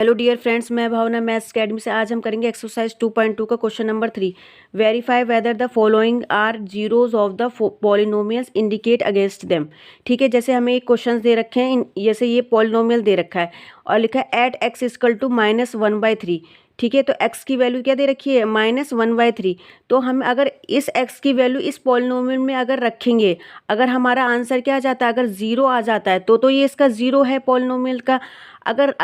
Hello dear friends, मैं भावना maths academy से। आज हम करेंगे एक्सरसाइज 2.2 का question number 3। Verify whether the following are zeros of the polynomials indicate against them. ठीक है, जैसे हमें एक क्वेश्चन दे रखे हैं, जैसे ये पॉलिनोमियल दे रखा है और लिखा है एट एक्स इक्वल टू -1/3। ठीक है, तो x की वैल्यू क्या दे रखी है? -1/3। तो हम अगर इस x की वैल्यू इस पॉलिनोमियल में अगर रखेंगे, अगर हमारा आंसर क्या आ जाता है, अगर ज़ीरो आ जाता है तो ये इसका ज़ीरो है पॉलिनोमियल का। अगर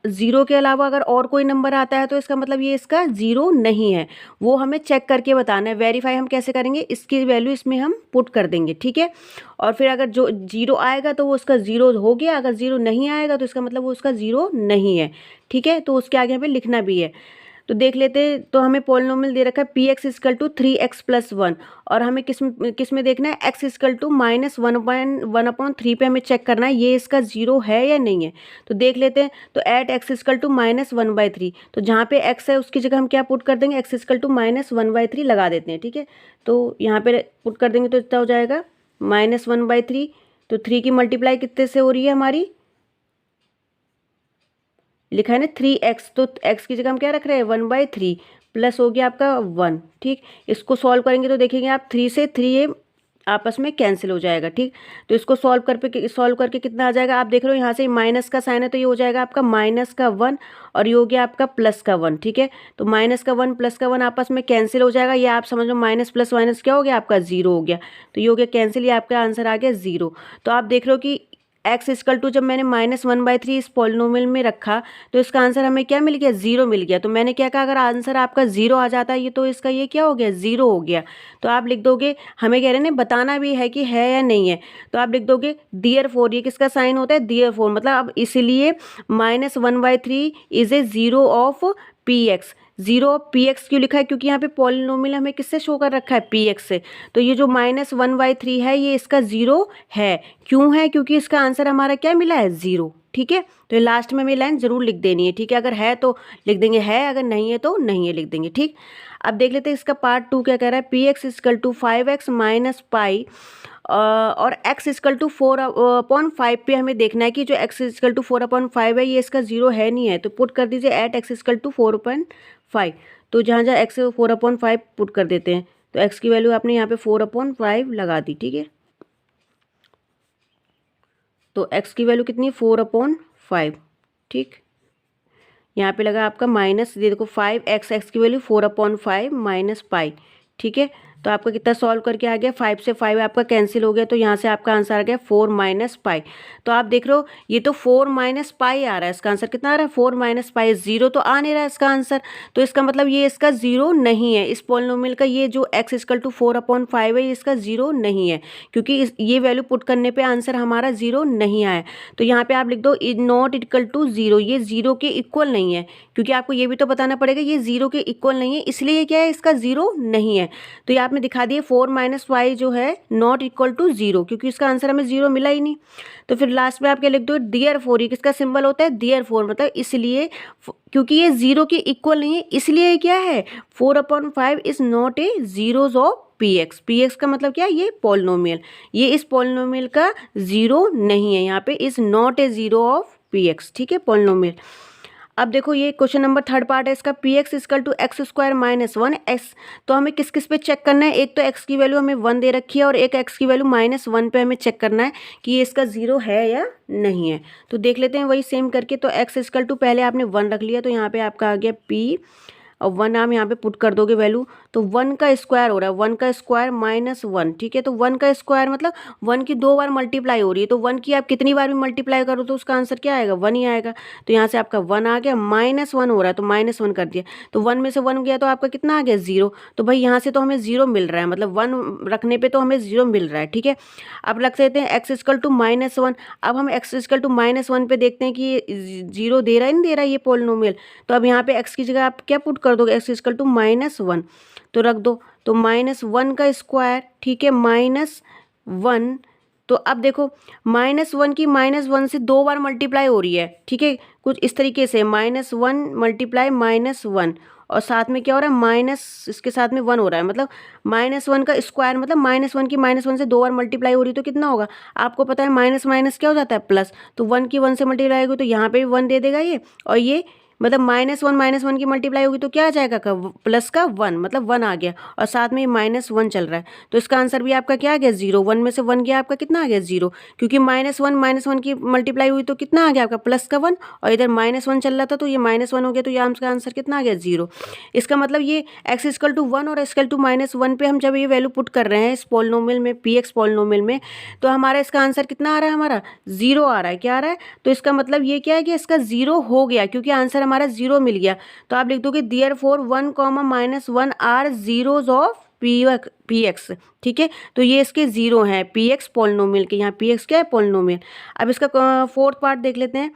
ज़ीरो के अलावा अगर और कोई नंबर आता है तो इसका मतलब ये इसका ज़ीरो नहीं है। वो हमें चेक करके बताना है। वेरीफाई हम कैसे करेंगे? इसकी वैल्यू इसमें हम पुट कर देंगे। ठीक है, और फिर अगर जो ज़ीरो आएगा तो वो उसका ज़ीरो हो गया, अगर ज़ीरो नहीं आएगा तो इसका मतलब वो उसका ज़ीरो नहीं है। ठीक है, तो उसके आगे हमें लिखना भी है। तो देख लेते हैं। तो हमें पॉलिनोमियल दे रखा है p x equal to 3x + 1 और हमें किस में देखना है? x इक्वल टू -1/3 पे हमें चेक करना है ये इसका ज़ीरो है या नहीं है। तो देख लेते हैं। तो एट x इक्वल टू -1/3, तो जहाँ पे x है उसकी जगह हम क्या पुट कर देंगे? x इक्वल टू -1/3 लगा देते हैं। ठीक है, तो यहाँ पे पुट कर देंगे तो इतना हो जाएगा -1/3। तो 3 की मल्टीप्लाई कितने से हो रही है हमारी? लिखा है ना 3x, तो x की जगह हम क्या रख रहे हैं? 1/3 प्लस हो गया आपका 1। ठीक, इसको सॉल्व करेंगे तो देखेंगे आप 3 से 3 ये आपस में कैंसिल हो जाएगा। ठीक, तो इसको सॉल्व करके कितना आ जाएगा? आप देख रहे हो यहाँ से माइनस का साइन है तो ये हो जाएगा आपका -1 और ये हो गया आपका +1। ठीक है, तो -1 +1 आपस में कैंसिल हो जाएगा। ये आप समझ लो माइनस प्लस माइनस क्या हो गया? आपका ज़ीरो हो गया। तो ये हो गया कैंसिल, ये आपका आंसर आ गया ज़ीरो। तो आप देख रहे हो कि x इक्वल टू जब मैंने -1/3 इस पॉलिनोमियल में रखा तो इसका आंसर हमें क्या मिल गया? ज़ीरो मिल गया। तो मैंने क्या कहा? अगर आंसर आपका ज़ीरो आ जाता है ये तो इसका ये क्या हो गया? ज़ीरो हो गया। तो आप लिख दोगे, हमें कह रहे हैं बताना भी है कि है या नहीं है, तो आप लिख दोगे देयरफॉर। ये किसका साइन होता है? देयरफॉर, मतलब अब इसलिए -1/3 is a zero of p x. Zero of p x क्यों लिखा है? क्योंकि यहाँ पे पॉलिनोमियल हमें किससे शो कर रखा है? पी एक्स से। तो ये जो -1/3 है ये इसका ज़ीरो है। क्यों है? क्योंकि इसका आंसर हमारा क्या मिला है? ज़ीरो। ठीक है, तो ये लास्ट में हमें लाइन ज़रूर लिख देनी है। ठीक है, अगर है तो लिख देंगे है, अगर नहीं है तो नहीं है लिख देंगे। ठीक, अब देख लेते हैं इसका पार्ट 2 क्या कह रहा है। P x equal to 5x - pi और x इक्वल टू 4/5 पे हमें देखना है कि जो x इक्वल टू 4/5 है ये इसका ज़ीरो है नहीं है। तो पुट कर दीजिए एट x इक्वल टू 4/5। तो जहाँ जहाँ x 4/5 पुट कर देते हैं तो x की वैल्यू आपने यहाँ पे 4/5 लगा दी। ठीक है, तो x की वैल्यू कितनी? 4/5। ठीक, यहाँ पे लगा आपका माइनस, ये देखो 5x की वैल्यू 4/5 - पाई। ठीक है, तो आपका कितना सॉल्व करके आ गया? 5 से 5 आपका कैंसिल हो गया, तो यहाँ से आपका आंसर आ गया 4 - पाई। तो आप देख रहे हो ये तो 4 - पाई आ रहा है। इसका आंसर कितना आ रहा है? 4 - पाई। ज़ीरो तो आ नहीं रहा है इसका आंसर, तो इसका मतलब ये इसका ज़ीरो नहीं है। इस पॉलिनोमियल का ये जो x इक्वल टू 4/5 है ये इसका ज़ीरो नहीं है, क्योंकि ये वैल्यू पुट करने पर आंसर हमारा ज़ीरो नहीं आया। तो यहाँ पर आप लिख दो नॉट इक्वल टू ज़ीरो। ये ज़ीरो के इक्वल नहीं है, क्योंकि आपको ये भी तो बताना पड़ेगा ये ज़ीरो के इक्वल नहीं है, इसलिए ये क्या है? इसका ज़ीरो नहीं है। तो ये आपने दिखा दिए 4 - पाई जो है नॉट इक्वल टू ज़ीरो, क्योंकि इसका आंसर हमें ज़ीरो मिला ही नहीं। तो फिर लास्ट में आप क्या लिख दो? देयरफॉर। ये किसका सिंबल होता है? देयरफॉर, मतलब इसलिए, क्योंकि ये ज़ीरो के इक्वल नहीं है इसलिए क्या है? 4/5 is not a zeros of p x. P x का मतलब क्या है? ये पॉलिनोमियल, ये इस पॉलिनोमियल का ज़ीरो नहीं है। यहाँ पे is not a zero of p x. ठीक है, पॉलिनोमियल। अब देखो ये क्वेश्चन नंबर थर्ड पार्ट है इसका। P x equal to x² - 1x। तो हमें किस किस पे चेक करना है? एक तो x की वैल्यू हमें 1 दे रखी है और एक x की वैल्यू -1 पे हमें चेक करना है कि ये इसका ज़ीरो है या नहीं है। तो देख लेते हैं वही सेम करके। तो x इक्वल टू पहले आपने 1 रख लिया, तो यहाँ पे आपका आ गया p और 1 आप यहाँ पे पुट कर दोगे वैल्यू, तो 1 का स्क्वायर हो रहा है। 1 का स्क्वायर -1। ठीक है, तो 1 का स्क्वायर मतलब 1 की 2 बार मल्टीप्लाई हो रही है, तो 1 की आप कितनी बार भी मल्टीप्लाई करो तो उसका आंसर क्या आएगा? 1 ही आएगा। तो यहाँ से आपका 1 आ गया, -1 हो रहा है तो -1 कर दिया, तो 1 में से 1 गया तो आपका कितना आ गया? 0। तो भाई यहाँ से तो हमें 0 मिल रहा है, मतलब 1 रखने पर तो हमें 0 मिल रहा है। ठीक है, अब रख देते हैं x इक्वल टू -1। अब हम x इक्वल टू -1 पे देखते हैं कि ये 0 दे रहा है नहीं दे रहा है ये पॉलिनोमियल। तो अब यहाँ पे x की जगह आप क्या पुट कर दोगे? x इक्वल टू -1 तो रख दो, तो -1 का स्क्वायर। ठीक है, -1। तो अब देखो -1 की -1 से 2 बार मल्टीप्लाई हो रही है। ठीक है, कुछ इस तरीके से -1 मल्टीप्लाई -1 और साथ में क्या हो रहा है माइनस, इसके साथ में 1 हो रहा है, मतलब -1 का स्क्वायर, मतलब -1 की -1 से 2 बार मल्टीप्लाई हो रही तो कितना होगा, आपको पता है माइनस माइनस क्या हो जाता है प्लस, तो 1 की 1 से मल्टीप्लाई होगी तो यहाँ पे भी 1 दे देगा ये, और ये मतलब -1 की मल्टीप्लाई होगी तो क्या आ जाएगा प्लस का 1, मतलब 1 आ गया, और साथ में -1 चल रहा है, तो इसका आंसर भी आपका क्या आ गया 0। 1 में से 1 गया आपका कितना आ गया 0, क्योंकि -1 की मल्टीप्लाई हुई तो कितना आ गया आपका प्लस का 1, और इधर -1 चल रहा था तो ये -1 हो गया, तो ये आपका आंसर कितना आ गया 0। इसका मतलब ये x=1 और x=-1 पे हम जब ये वैल्यू पुट कर रहे हैं इस पॉलिनोमियल में, px पॉलिनोमियल में, तो हमारा इसका आंसर कितना आ रहा है, हमारा 0 आ रहा है। क्या आ रहा है, तो इसका मतलब ये क्या है कि इसका 0 हो गया, क्योंकि आंसर हमारा 0 मिल गया। तो आप लिख दोगे therefore 1, -1 are zeros of px, ठीक है, तो ये इसके 0 हैं px पॉलिनोमियल के, यहाँ px क्या है पॉलिनोमियल। अब इसका फोर्थ पार्ट देख लेते हैं,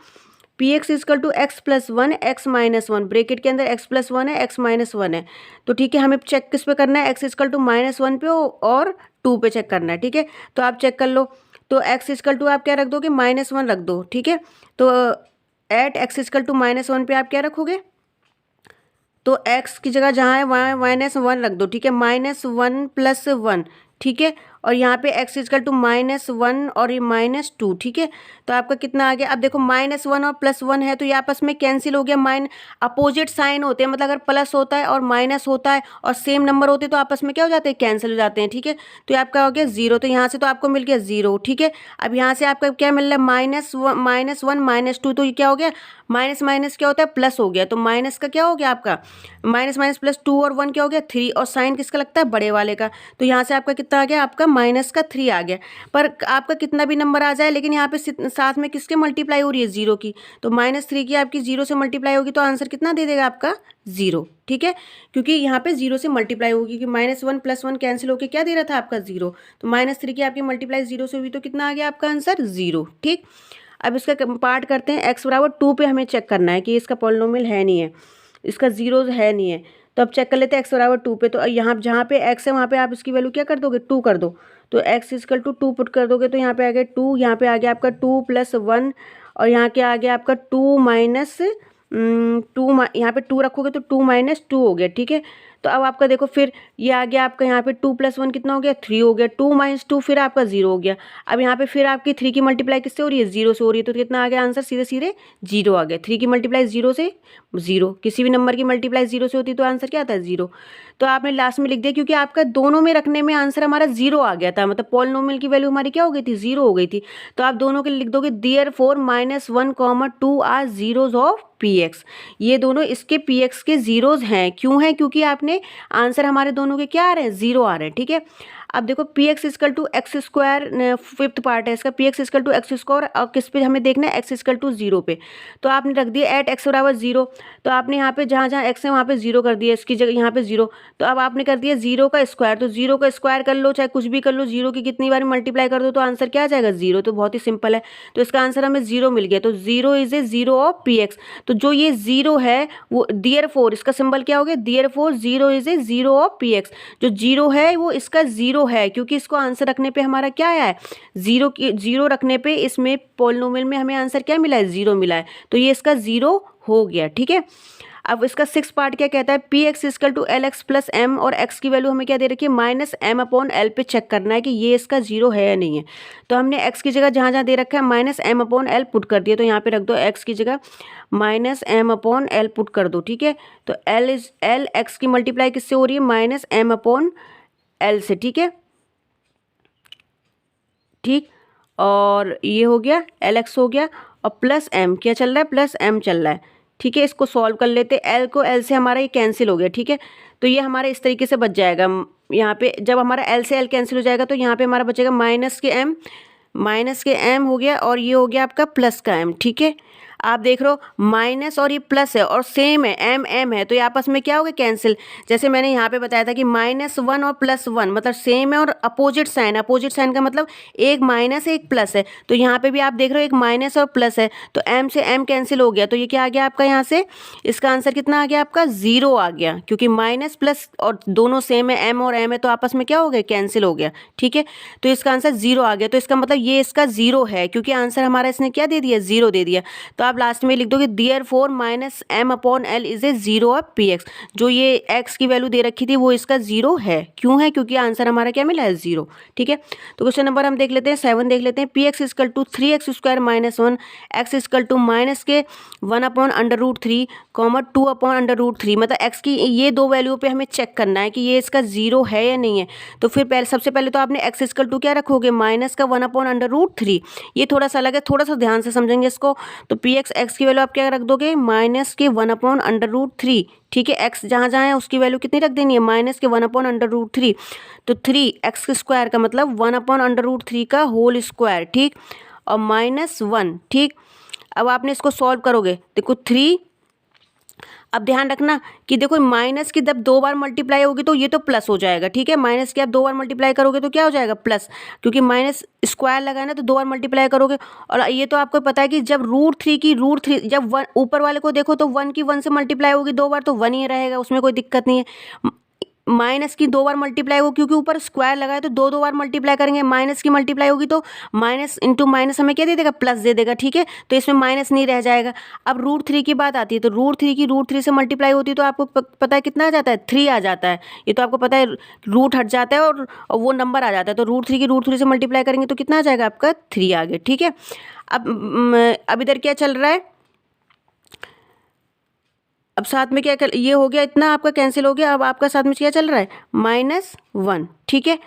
px = x+1 x-1, ब्रेकेट के अंदर x+1 है x-1 है, तो ठीक है, हमें चेक किस पे करना है, x = -1 पे और 2 पे चेक करना है, ठीक है, तो आप चेक कर लो, तो x आप क्या रख दोगे -1 रख दो, ठीक है, तो एट x = -1 पे आप क्या रखोगे, तो x की जगह जहाँ है वहाँ -1 रख दो, ठीक है, -1 + 1, ठीक है, और यहाँ पे x = -1 और ये -2, ठीक है, तो आपका कितना आ गया। अब देखो -1 और +1 है तो ये आपस में कैंसिल हो गया, अपोजिट साइन होते हैं, मतलब अगर प्लस होता है और माइनस होता है और सेम नंबर होते हैं तो आपस में क्या हो जाते हैं, कैंसिल हो जाते हैं, ठीक है, तो ये आपका हो गया 0, तो यहाँ से तो आपको मिल गया 0, ठीक है। अब यहाँ से आपका क्या मिल रहा है -1 -2, तो ये क्या हो गया, माइनस माइनस क्या होता है प्लस हो गया, तो माइनस का क्या हो गया आपका माइनस +2 और 1 क्या हो गया 3, और साइन किसका लगता है बड़े वाले का, तो यहाँ से आपका कितना आ गया, आपका -3 आ गया। पर आपका कितना भी नंबर आ जाए लेकिन यहाँ पे साथ में किसके मल्टीप्लाई हो रही है 0 की, तो -3 की आपकी 0 से मल्टीप्लाई होगी तो आंसर कितना दे देगा आपका 0, ठीक है, क्योंकि यहाँ पे 0 से मल्टीप्लाई होगी, क्योंकि -1 + 1 कैंसिल होकर क्या दे रहा था आपका 0, तो -3 की आपकी मल्टीप्लाई 0 से हुई तो कितना आ गया आपका आंसर 0, ठीक। अब इसका पार्ट करते हैं, x = 2 पे हमें चेक करना है कि इसका पॉलिनोमियल है नहीं है, इसका 0 है नहीं है, तो अब चेक कर लेते हैं x = 2 पे, तो यहाँ जहाँ पे x है वहाँ पे आप इसकी वैल्यू क्या कर दोगे 2 कर दो, तो x = 2 पुट कर दोगे तो यहाँ पे आ गया 2, यहाँ पे आ गया आपका 2 + 1, और यहाँ क्या आ गया आपका 2 -2, यहाँ पे 2 रखोगे तो 2 - 2 हो गया, ठीक है। तो अब आपका देखो फिर ये आ गया आपका यहाँ पे 2 + 1 कितना हो गया 3 हो गया, 2 - 2 फिर आपका 0 हो गया। अब यहाँ पे फिर आपकी 3 की मल्टीप्लाई किससे हो रही है 0 से हो रही है, तो कितना आ गया आंसर सीधे सीधे 0 आ गया। 3 की मल्टीप्लाई 0 से 0, किसी भी नंबर की मल्टीप्लाई 0 से होती है तो आंसर क्या आता है 0, तो आपने लास्ट में लिख दिया, क्योंकि आपका दोनों में रखने में आंसर हमारा 0 आ गया था, मतलब पॉलिनोमियल की वैल्यू हमारी क्या हो गई थी 0 हो गई थी, तो आप दोनों के लिख दोगे therefore -1, 2 are zeros of px, ये दोनों इसके px के जीरोज हैं, क्यों हैं, क्योंकि आपने आंसर हमारे दोनों के क्या आ रहे हैं 0 आ रहे हैं, ठीक है। अब देखो px = x², फिफ्थ पार्ट है इसका, px = x², और किस पे हमें देखना है x = 0 पे, तो आपने रख दिया एट x = 0, तो आपने यहाँ पे जहाँ जहाँ x है वहाँ पे 0 कर दिया, इसकी जगह यहाँ पे 0, तो अब आपने कर दिया 0 का स्क्वायर, तो 0 का स्क्वायर कर लो चाहे कुछ भी कर लो, 0 की कितनी बार मल्टीप्लाई कर दो तो आंसर क्या आ जाएगा 0, तो बहुत ही सिंपल है, तो इसका आंसर हमें 0 मिल गया, तो 0 = 0 ऑफ px, तो जो ये 0 है वो देयरफॉर, इसका सिंबल क्या हो गया देयरफॉर 0 = 0 ऑफ px, जो 0 है वो इसका 0 है, क्योंकि इसको आंसर रखने पे हमारा क्या आया है 0 रखने पे इसमें पॉलिनोमियल में हमें आंसर क्या मिला है 0 मिला है, तो ये इसका 0 हो गया, ठीक है। अब इसका 6 पार्ट क्या कहता है, px = lx + m, और x की वैल्यू हमें क्या दे रखी है -m/l पे चेक करना है कि ये इसका 0 है या नहीं है, तो हमने x की जगह जहाँ जहाँ दे रखा है -m/l पुट कर दिया, तो यहाँ पे रख दो x की जगह -m/l पुट कर दो, ठीक है, तो l x की मल्टीप्लाई किससे हो रही है -m/l से, ठीक है, ठीक, और ये हो गया lx हो गया, और प्लस m क्या चल रहा है +m चल रहा है, ठीक है। इसको सॉल्व कर लेते, l से हमारा ये कैंसिल हो गया, ठीक है, तो ये हमारे इस तरीके से बच जाएगा, यहाँ पे जब हमारा l से l कैंसिल हो जाएगा तो यहाँ पे हमारा बचेगा -m हो गया, और ये हो गया आपका +m, ठीक है। आप देख रहे हो माइनस और ये प्लस है और सेम है m है, तो ये आपस में क्या हो गया कैंसिल, जैसे मैंने यहाँ पे बताया था कि -1 और +1 मतलब सेम है और अपोजिट साइन का मतलब एक माइनस है एक प्लस है, तो यहाँ पे भी आप देख रहे हो एक माइनस और प्लस है, तो m से m कैंसिल हो गया, तो ये क्या आ गया आपका यहाँ से, इसका आंसर कितना आ गया आपका 0 आ गया, क्योंकि माइनस प्लस और दोनों सेम है m और m है, तो आपस में क्या हो गया कैंसिल हो गया, ठीक है, तो इसका आंसर 0 आ गया, तो इसका मतलब ये इसका 0 है, क्योंकि आंसर हमारा इसने क्या दे दिया 0 दे दिया। तो आप आप लास्ट में लिख दोगे therefore minus m upon l is a zero of p x. जो ये x की वैल्यू दे रखी थी वो इसका जीरो है। क्यों है? क्योंकि आंसर हमारा क्या मिला है? जीरो। ठीक है, तो क्वेश्चन नंबर हम देख लेते हैं 7 देख लेते हैं। P x equal to 3x² minus 1 x equal to minus के 1 upon under root 3 comma 2 upon under root 3। मतलब x की ये दो वैल्यू पे हमें चेक करना है कि ये इसका जीरो है या नहीं है। तो फिर पहले सबसे पहले तो आपने x इजकल टू क्या रखोगे? माइनस का 1 अपॉन अंडर रूट 3। ये थोड़ा सा अलग है, थोड़ा सा ध्यान से समझेंगे इसको। तो पी एक्स की वैल्यू आप क्या रख दोगे? माइनस के 1 अपॉन अंडर रूट 3। ठीक है, x जहाँ जहाँ है उसकी वैल्यू कितनी रख देनी है? माइनस के 1 अपॉन अंडर रूट 3। तो 3x² का मतलब 1 अपॉन अंडर रूट 3 का होल स्क्वायर। ठीक, और माइनस 1। ठीक, अब आपने इसको सॉल्व करोगे, देखो 3। अब ध्यान रखना कि देखो माइनस की जब 2 बार मल्टीप्लाई होगी तो ये तो प्लस हो जाएगा। ठीक है, माइनस की आप 2 बार मल्टीप्लाई करोगे तो क्या हो जाएगा? प्लस, क्योंकि माइनस स्क्वायर लगा है ना, तो 2 बार मल्टीप्लाई करोगे। और ये तो आपको पता है कि जब रूट थ्री जब 1 ऊपर वाले को देखो तो 1 की 1 से मल्टीप्लाई होगी 2 बार, तो 1 ही रहेगा, उसमें कोई दिक्कत नहीं है। माइनस की 2 बार मल्टीप्लाई होगी क्योंकि ऊपर स्क्वायर लगा है, तो 2 बार मल्टीप्लाई करेंगे। माइनस की मल्टीप्लाई होगी तो माइनस इंटू माइनस हमें क्या दे देगा? प्लस दे देगा। ठीक है, तो इसमें माइनस नहीं रह जाएगा। अब रूट 3 की बात आती है, तो रूट 3 की रूट 3 से मल्टीप्लाई होती है तो आपको पता है कितना आ जाता है? 3 आ जाता है। ये तो आपको पता है, रूट हट जाता है और वो नंबर आ जाता है। तो रूट 3 की रूट 3 से मल्टीप्लाई करेंगे तो कितना आ जाएगा आपका? 3 आ गया। ठीक है, अब इधर क्या चल रहा है? अब साथ में क्या ये हो गया, इतना आपका कैंसिल हो गया। अब आपका साथ में क्या चल रहा है? -1। ठीक है,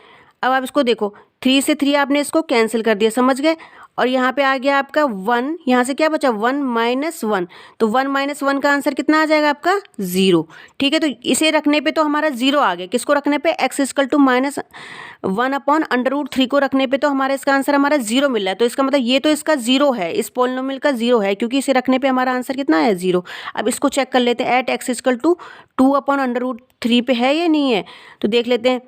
अब आप इसको देखो, 3 से 3 आपने इसको कैंसिल कर दिया, समझ गए। और यहाँ पे आ गया आपका 1, यहाँ से क्या बचा? 1 - 1। तो 1 - 1 का आंसर कितना आ जाएगा आपका? 0। ठीक है, तो इसे रखने पे तो हमारा 0 आ गया। किसको रखने पे? x equal to -1 upon under root 3 को रखने पे तो हमारा इसका आंसर हमारा 0 मिल रहा है। तो इसका मतलब ये तो इसका 0 है, इस पॉलिनोमियल का 0 है, क्योंकि इसे रखने पे हमारा आंसर कितना है? 0। अब इसको चेक कर लेते हैं, at x equal to 2 upon under root 3 पे है या नहीं है। तो देख लेते हैं,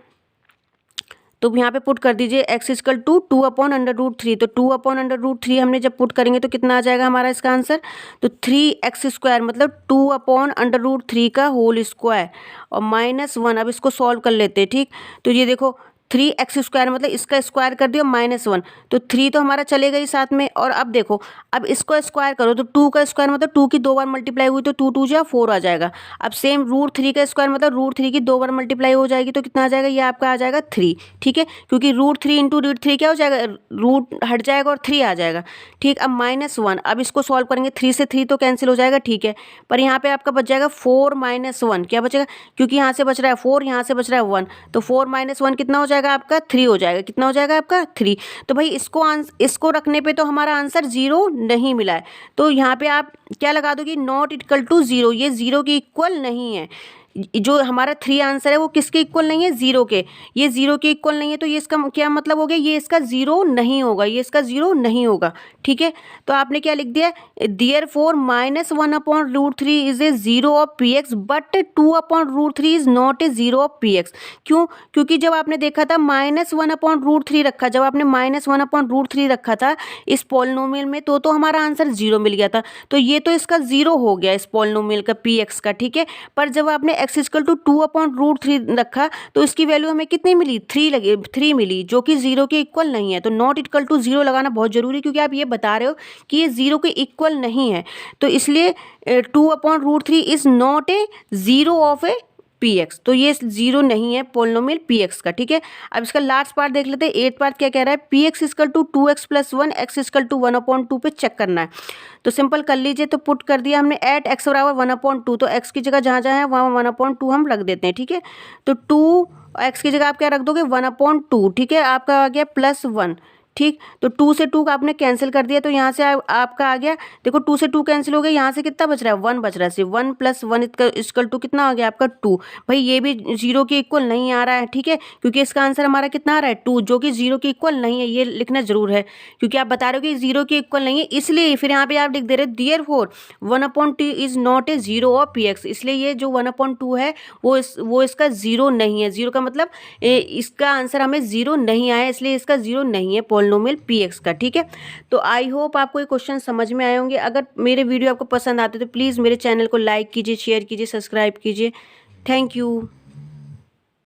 तो यहाँ पे पुट कर दीजिए x equal to 2 upon under root 3। तो 2 अपॉन अंडर रूट 3 हमने जब पुट करेंगे तो कितना आ जाएगा हमारा इसका आंसर? तो 3x² मतलब 2 अपॉन अंडर रूट 3 का होल स्क्वायर और -1। अब इसको सॉल्व कर लेते हैं। ठीक, तो ये देखो 3x² मतलब इसका स्क्वायर कर दिया -1, तो 3 तो हमारा चलेगा ही साथ में। और अब देखो, अब इसको स्क्वायर करो तो 2 का स्क्वायर मतलब 2 की 2 बार मल्टीप्लाई हुई तो 2 2 जा 4 आ जाएगा। अब सेम रूट 3 का स्क्वायर मतलब रूट 3 की 2 बार मल्टीप्लाई हो जाएगी तो कितना आ जाएगा? ये आपका आ जाएगा 3। ठीक है, क्योंकि रूट 3 इंटू रूट 3 क्या हो जाएगा? रूट हट जाएगा और 3 आ जाएगा। ठीक, अब -1। अब इसको सॉल्व करेंगे, 3 से 3 तो कैंसिल हो जाएगा। ठीक है, पर यहाँ पे आपका बच जाएगा 4 - 1। क्या बचेगा? क्योंकि यहाँ से बच रहा है 4, यहाँ से बच रहा है 1, तो 4 - 1 कितना हो जाएगा आपका? 3 हो जाएगा। कितना हो जाएगा आपका? 3। तो भाई इसको रखने पे तो हमारा आंसर 0 नहीं मिला है। तो यहाँ पे आप क्या लगा दोगे? Not equal to 0। ये 0 के इक्वल नहीं है। जो हमारा 3 आंसर है वो किसके इक्वल नहीं है? 0 के। ये 0 के इक्वल नहीं है, तो ये इसका क्या मतलब हो गया? ये इसका 0 नहीं होगा, ये इसका 0 नहीं होगा। ठीक है, तो आपने क्या लिख दिया? Therefore -1 upon root 3 is a 0 of p x but 2 upon root 3 is not a 0 of p x. क्यों? क्योंकि जब आपने देखा था -1 अपॉन रूट 3 रखा, जब आपने -1 अपॉन रूट 3 रखा था इस पॉलिनोमियल में तो हमारा आंसर 0 मिल गया था। तो ये तो इसका 0 हो गया इस पॉलिनोमियल का पी एक्स का। ठीक है, पर जब आपने x equal to 2 upon root 3 रखा तो इसकी वैल्यू हमें कितनी मिली? 3 मिली, जो कि 0 के इक्वल नहीं है। तो नॉट इक्वल टू 0 लगाना बहुत जरूरी, क्योंकि आप ये बता रहे हो कि ये 0 के इक्वल नहीं है। तो इसलिए 2 upon root 3 is not a 0 of a p x. तो ये 0 नहीं है पॉलिनोमियल पी एक्स का। ठीक है, अब इसका लास्ट पार्ट देख लेते हैं। 8 पार्ट क्या कह रहा है? P x equal to 2x + 1 x equal to 1/2 पे चेक करना है। तो सिंपल कर लीजिए, तो पुट कर दिया हमने एट x बराबर 1/2। तो x की जगह जहाँ जहाँ है वहाँ 1/2 हम रख देते हैं। ठीक है, तो 2 x की जगह आप क्या रख दोगे? 1/2। ठीक है, आपका आ गया +1। ठीक, तो 2 से 2 आपने कैंसिल कर दिया, तो यहाँ से आपका आ गया, देखो 2 से 2 कैंसिल हो गया, यहाँ से कितना बच रहा है? 1 बच रहा है। सिर्फ 1 + 1 इक्वल टू कितना आ गया आपका? 2। भाई ये भी 0 के इक्वल नहीं आ रहा है। ठीक है, क्योंकि इसका आंसर हमारा कितना आ रहा है? 2, जो कि 0 के इक्वल नहीं है। ये लिखना जरूर है, क्योंकि आप बता रहे हो कि 0 के इक्वल नहीं है, इसलिए फिर यहाँ पे आप लिख दे रहे हो therefore 1/2 is not a 0 of p x. इसलिए ये जो 1/2 है वो इसका 0 नहीं है। 0 का मतलब इसका आंसर हमें 0 नहीं आया, इसलिए इसका 0 नहीं है पॉलिनोमियल पी एक्स का। ठीक है, तो आई होप आपको ये क्वेश्चन समझ में आए होंगे। अगर मेरे वीडियो आपको पसंद आते तो प्लीज़ मेरे चैनल को लाइक कीजिए, शेयर कीजिए, सब्सक्राइब कीजिए। Thank you.